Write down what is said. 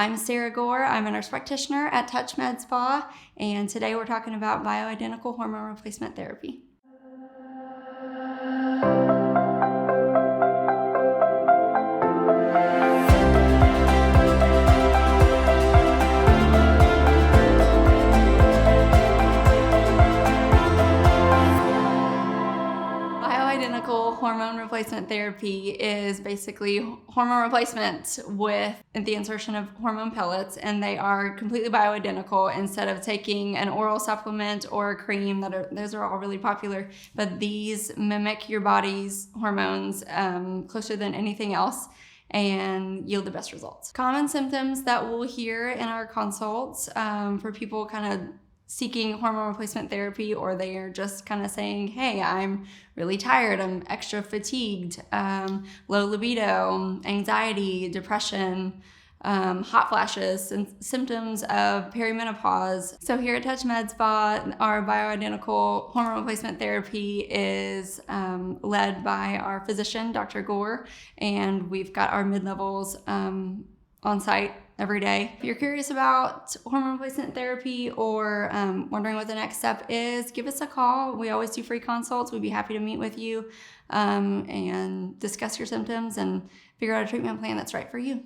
I'm Sara Gore. I'm a nurse practitioner at Touch MedSpa, and today we're talking about bioidentical hormone replacement therapy. Bioidentical hormone replacement therapy is basically hormone replacement with the insertion of hormone pellets, and they are completely bioidentical. Instead of taking an oral supplement or a cream, those are all really popular, but these mimic your body's hormones closer than anything else and yield the best results. Common symptoms that we'll hear in our consults for people kind of seeking hormone replacement therapy, or they are just kind of saying, hey, I'm really tired, I'm extra fatigued, low libido, anxiety, depression, hot flashes, and symptoms of perimenopause. So here at Touch MedSpa, our bioidentical hormone replacement therapy is led by our physician, Dr. Gore, and we've got our mid-levels on site every day. If you're curious about hormone replacement therapy or wondering what the next step is, give us a call. We always do free consults. We'd be happy to meet with you and discuss your symptoms and figure out a treatment plan that's right for you.